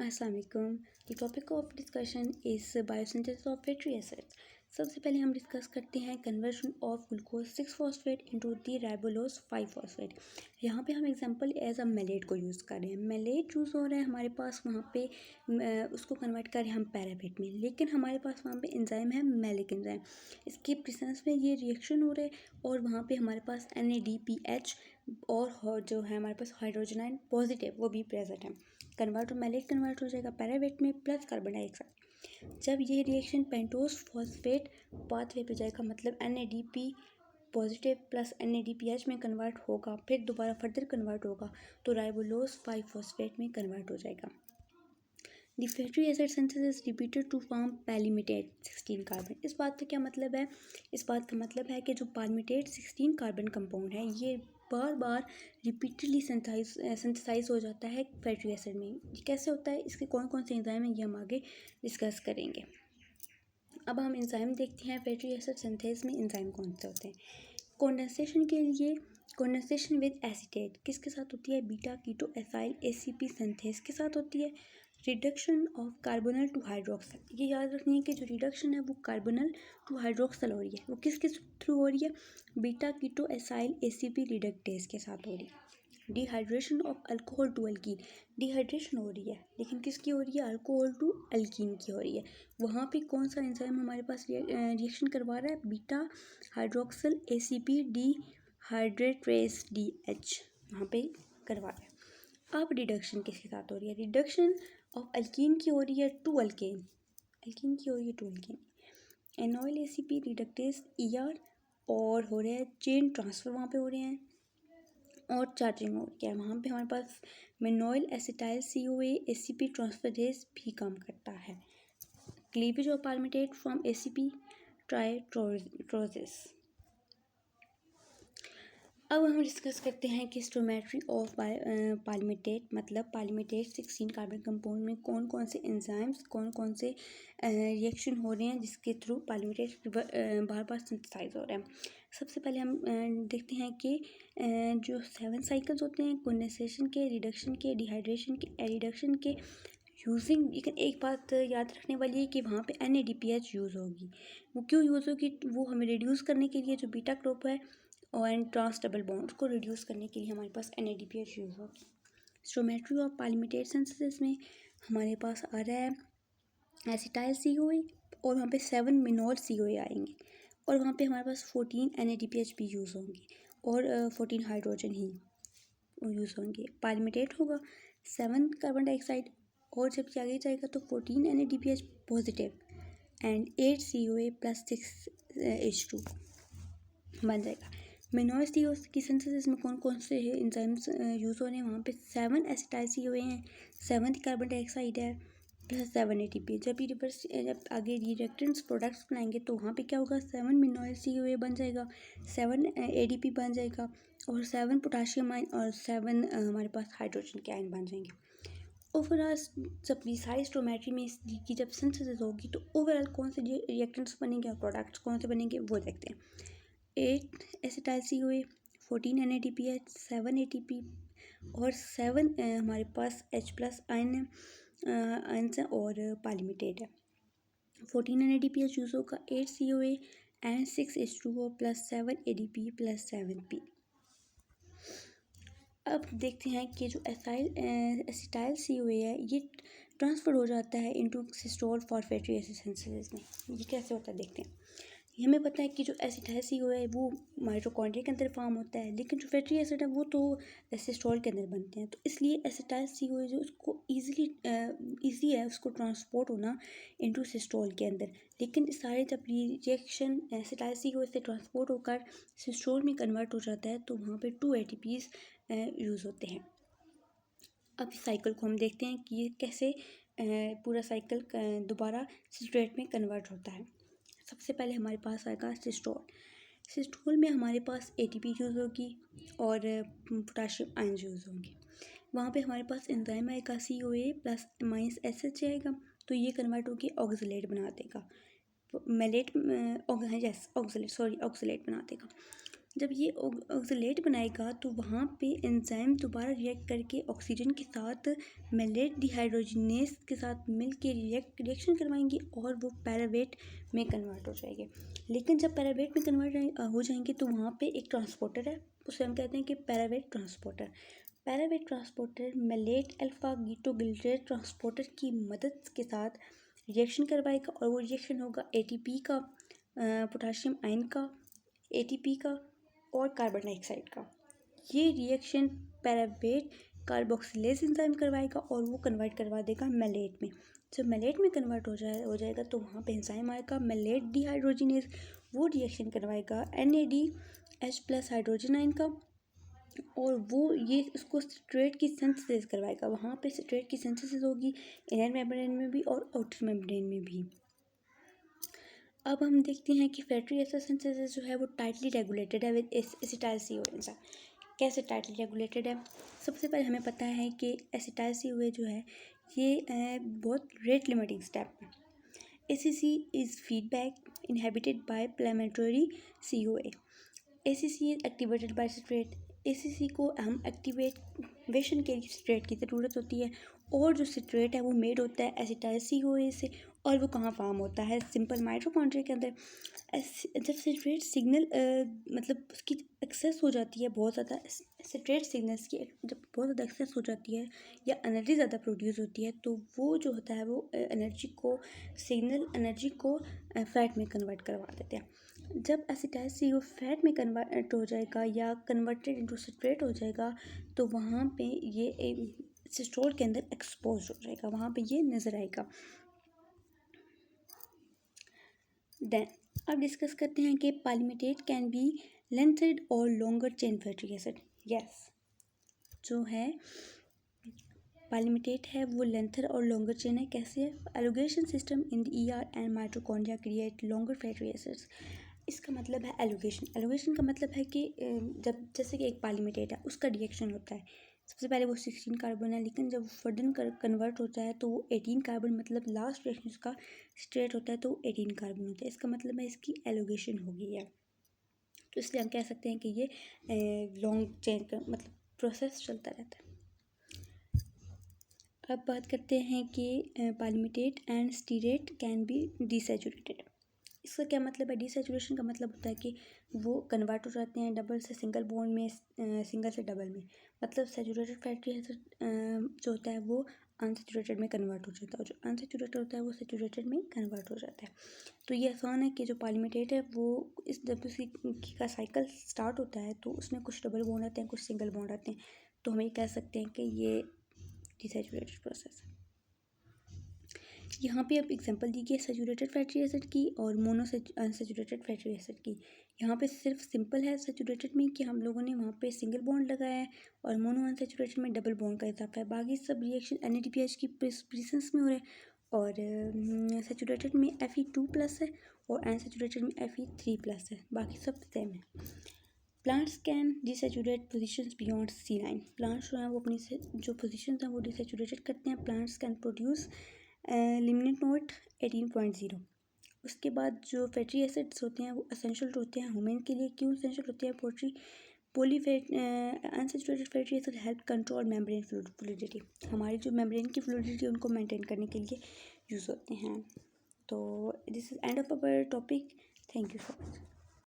अस्सलाम वालेकुम। The topic of discussion is biosynthesis of fatty acids. सबसे पहले हम डिस्कस करते हैं conversion of glucose 6 phosphate into the राइबोलोज 5 phosphate. यहाँ पे हम एग्जांपल एज अ मेलेट को यूज़ कर रहे हैं। मेलेट यूज़ हो रहा है हमारे पास, वहाँ पे उसको कन्वर्ट कर रहे हैं हम पैराफेट में, लेकिन हमारे पास वहाँ पे एंजाइम है मैलिक एंजाइम। इसके प्रेजेंस में ये रिएक्शन हो रहा है और वहाँ पे हमारे पास NADPH और जो है हमारे पास हाइड्रोजन आयन पॉजिटिव वो भी प्रेजेंट है। कन्वर्ट मैलेट कन्वर्ट हो जाएगा पैरावेट में प्लस कार्बन डाइऑक्साइड। जब ये रिएक्शन पेंटोस फॉस्फेट पाथवे पे जाएगा, मतलब NADP पॉजिटिव प्लस NADPH में कन्वर्ट होगा, फिर दोबारा फर्दर कन्वर्ट होगा तो राइबोलोज 5 फॉस्फेट में कन्वर्ट हो जाएगा। The fatty acid synthesis repeated to form palmitate 16 carbon. इस बात का क्या मतलब है? इस बात का मतलब है कि जो पैलिमेटेड 16 कार्बन कंपाउंड है ये बार बार रिपीटेडली सिंथेसाइज हो जाता है फैटी एसिड में। ये कैसे होता है, इसके कौन कौन से एंजाइम हैं ये हम आगे डिस्कस करेंगे। अब हम एंजाइम देखते हैं फैटी एसिड सिंथेसिस में एंजाइम कौन से होते हैं। कंडेंसेशन के लिए कंडेंसेशन विद एसीटेट किसके साथ होती है? Beta keto acyl ACP synthase के साथ होती है। Reduction of carbonyl to hydroxyl, ये याद रखनी है कि जो रिडक्शन है वो कार्बोनल टू हाइड्रोक्सल हो रही है, वो किसके थ्रू हो रही है? Beta keto acyl ACP reductase के साथ हो रही है। Dehydration of alcohol to alkene, dehydration हो रही है लेकिन किसकी हो रही है? अल्कोहल टू अल्कीन की हो रही है। वहाँ पे कौन सा एंजाइम हमारे पास रिएक्शन करवा रहा है? बीटा हाइड्रोक्सल ACP डिहाइड्रेट्रेस DH वहाँ पे करवा रहा है। अब रिडक्शन किसके साथ हो रही है? रिडक्शन ऑफ अल्कीन की हो रही है टू अल्केन, अल्कीन की हो रही है to alkane. Enoyl ACP reductase ER और हो रहा है चेन ट्रांसफ़र वहाँ पे हो रहे हैं और चार्जिंग हो रही है। वहाँ पे हमारे पास malonyl acetyl CoA ACP transferase भी काम करता है। Cleavage of palmitate from ACP ट्राइट्रोसिस। अब हम डिस्कस करते हैं कि स्टोमेट्री ऑफ पैलिमेटेट, मतलब पैलिमेटेट 16 कार्बन कंपाउंड में कौन कौन से एंजाइम्स, कौन कौन से रिएक्शन हो रहे हैं जिसके थ्रू पैलिमेटेट बार बार सिंथेसाइज हो रहा है। सबसे पहले हम देखते हैं कि जो 7 साइकिल्स होते हैं कंडेंसेशन के, रिडक्शन के, डिहाइड्रेशन के, एरिडक्शन के यूजिंग, लेकिन एक बात याद रखने वाली है कि वहाँ पे NADPH यूज़ होगी। वो क्यों यूज़ होगी? वो हमें रिड्यूस करने के लिए, जो बीटा ग्रुप है और एंड ट्रांस डबल बॉन्ड को रिड्यूस करने के लिए हमारे पास NADPH यूज़ होगी। स्टोमेट्री ऑफ पैलिमेटेट सिंथेसिस में हमारे पास आ रहा है एसिटाइल CoA और वहाँ पे 7 मिनॉल CoA आएंगे और वहाँ पे हमारे पास 14 NADPH भी यूज़ होंगे और 14 हाइड्रोजन ही यूज़ होंगे। पैलिमेटेट होगा 7 कार्बन डाइऑक्साइड और जब आगे जाएगा तो 14 NADPH positive and 8 CoA plus 6 H2 बन जाएगा। मेनॉल CO की सिंथेसिस में कौन कौन से एंजाइम्स यूज़ हो रहे हैं? वहाँ पे 7 एसिटाइल CoA हैं, 7 कार्बन डाइऑक्साइड है प्लस 7 ATP। जब ये रिवर्स, जब आगे रिएक्टेंट्स प्रोडक्ट्स बनाएंगे तो वहाँ पे क्या होगा? 7 मिनॉल CoA बन जाएगा, 7 ADP बन जाएगा और 7 पोटाशियम आयन और 7 हमारे पास हाइड्रोजन के आयन बन जाएंगे। ओवरऑल जब ये सारी स्टोमेट्री में इसकी जब सिंथेसिस होगी तो ओवरऑल कौन से रिएक्टेंट्स बनेंगे और प्रोडक्ट्स कौन से बनेंगे वो देखते हैं। 8 एसिटाइल CoA, 14 NADPH, 7 ATP और 7 हमारे पास H प्लस आयन है और पैलिमेटेट है। 14 NADPH यूज़ होगा, 8 CoA and 6 H2O plus 7 ADP plus 7 P। अब देखते हैं कि जो एसिटाइल CoA है ये ट्रांसफ़र हो जाता है into systole for fatty acid synthesis में। ये कैसे होता है देखते हैं। हमें पता है कि जो एसिटाइल CoA है वो माइटोकॉन्ड्रिया के अंदर फॉर्म होता है, लेकिन जो फैटी एसिड है वो तो सिस्टोल के अंदर बनते हैं। तो इसलिए एसिटाइल CoA जो उसको ईजी है उसको ट्रांसपोर्ट होना इनटू सिस्टोल के अंदर, लेकिन सारे जब रिएक्शन एसिटाइल CoA से ट्रांसपोर्ट होकर सिस्टोल में कन्वर्ट हो जाता है तो वहाँ पे 2 ATPs यूज़ होते हैं। अब इस साइकिल को हम देखते हैं कि ये कैसे पूरा साइकिल दोबारा सिस्टेट में कन्वर्ट होता है। सबसे पहले हमारे पास आएगा सिस्टोल। सिस्टोल में हमारे पास ATP यूज़ होगी और पोटाशियम आयन यूज़ होंगे। वहाँ पे हमारे पास एंजाइम आएगा CoA प्लस माइनस SH आएगा, तो ये कन्वर्ट होगी ऑक्सलेट बना देगा। मेलेट ऑक्सलेट बना देगा। जब ये ऑक्सलेट बनाएगा तो वहाँ पे एंजाइम दोबारा रिएक्ट करके ऑक्सीजन के साथ मैलेट डिहाइड्रोजनेस के साथ मिल के रिएक्शन करवाएंगे और वो पैरावेट में कन्वर्ट हो जाएंगे। लेकिन जब पैरावेट में कन्वर्ट हो जाएंगे तो वहाँ पे एक ट्रांसपोर्टर है, उसे हम कहते हैं कि pyruvate transporter. Pyruvate transporter malate alpha ketoglutarate transporter की मदद के साथ रिएक्शन करवाएगा और वो रिएक्शन होगा एटीपी का, पोटाशियम आयन का, एटीपी का और कार्बन डाइऑक्साइड का। ये रिएक्शन पैरावेट कार्बोक्सिलेज एंजाइम करवाएगा और वो कन्वर्ट करवा देगा मैलेट में। जब मैलेट में कन्वर्ट हो जाएगा तो वहाँ पे एंजाइम आएगा मैलेट डिहाइड्रोजनेज, वो रिएक्शन करवाएगा NADH+ हाइड्रोजन आयन का और वो ये उसको सिट्रेट की सिंथेसिस करवाएगा। वहाँ पे सिट्रेट की सिंथेसिस होगी इनर मेम्ब्रेन में भी और आउटर मेम्ब्रेन में भी। अब हम देखते हैं कि फैटी एसिड सिंथेसिस जो है वो टाइटली रेगुलेटेड है विद एसिटाइल-CoA एंजाइम। कैसे टाइटली रेगुलेटेड है? सबसे पहले हमें पता है कि एसिटाइल-CoA जो है ये बहुत रेट लिमिटिंग स्टेप है। ACC is feedback inhibited by palmitoyl CoA। ACC is activated by citrate. ACC को हम एक्टिवेशन के लिए सिट्रेट की ज़रूरत होती है और जो सिट्रेट है वो मेड होता है एसिटाइल-CoA से और वो कहाँ फार्म होता है? सिंपल माइटोकॉन्ड्रिया के अंदर। जब सिट्रेट सिग्नल मतलब उसकी एक्सेस हो जाती है बहुत ज़्यादा, सिट्रेट सिग्नल्स की जब बहुत ज़्यादा एक्सेस हो जाती है या एनर्जी ज़्यादा प्रोड्यूस होती है तो वो जो होता है वो सिग्नल एनर्जी को फैट में कन्वर्ट करवा देते हैं। जब एसिटाइल-CoA फैट में कन्वर्ट हो जाएगा या कन्वर्टेड इनटू सिट्रेट हो जाएगा तो वहाँ पे ये सिस्टोल के अंदर एक्सपोज हो जाएगा, वहाँ पे ये नज़र आएगा। देन अब डिस्कस करते हैं कि पालीमेटेट कैन बी लेंथड और longer chain fatty acid. Yes, जो है पालीमेटेट है वो लेंथर और लॉन्गर चेन है। कैसे है? Allocation system in the ER and mitochondria create longer fatty acids. इसका मतलब है एलोगेशन का मतलब है कि जब जैसे कि एक पालीमेटेट है उसका रिएक्शन होता है, सबसे पहले वो 16 कार्बन है लेकिन जब फर्दर कन्वर्ट होता है तो वो 18 कार्बन, मतलब लास्ट रिएक्शन उसका स्ट्रेट होता है तो 18 कार्बन होता है। इसका मतलब है इसकी एलोगेशन हो गई है, तो इसलिए हम कह सकते हैं कि ये लॉन्ग चेन का मतलब प्रोसेस चलता रहता है। अब बात करते हैं कि पालीमेटेट एंड स्टीरेट कैन बी डिसैचुरेटेड। इसका क्या मतलब है? डिसैचुरेशन का मतलब होता है कि वो कन्वर्ट हो जाते हैं डबल से सिंगल बॉन्ड में, सिंगल से डबल में। मतलब सैचुरेटेड फैटी एसिड जो होता है वो अनसैचुरेटेड में कन्वर्ट हो जाता है और जो अनसैचुरेटेड होता है वो सैचुरेटेड में कन्वर्ट हो जाता है। तो ये आसान है कि जो पालीमेटेट है वो जब उसकी का साइकिल स्टार्ट होता है तो उसमें कुछ डबल बॉन्ड आते हैं, कुछ सिंगल बॉन्ड आते हैं, तो हम ये कह सकते हैं कि ये डिसैचुरेटेड प्रोसेस है। यहाँ पे अब एग्जांपल दी गई है सैचुरेटेड फैटी एसिड की और अनसैचुरेटेड फैटी एसिड की। यहाँ पे सिर्फ सिंपल है सैचुरेटेड में कि हम लोगों ने वहाँ पे सिंगल बॉन्ड लगाया है और मोनो अनसैचुरेटेड में डबल बॉन्ड का इजाफा है। बाकी सब रिएक्शन NADPH की प्रेजेंस में हो रहे हैं और सैचुरेटेड में Fe2+ है और अनसैचुरेटेड में Fe3+ है, बाकी सब सेम है। Plants can desaturate positions beyond C9। Plants जो हैं वो अपनी जो पोजिशन हैं वो डिसैचुरेटेड करते हैं। Plants can produce linoleate note 18.0। उसके बाद जो फैटी एसिड्स होते हैं वो असेंशियल होते हैं ह्यूमन के लिए। क्यों असेंशियल होते हैं? Unsaturated fatty acid help control membrane fluidity. हमारी जो मेम्ब्रेन की फ्लूइडिटी उनको मेंटेन करने के लिए यूज़ होते हैं। तो this is end of our topic. Thank you so much.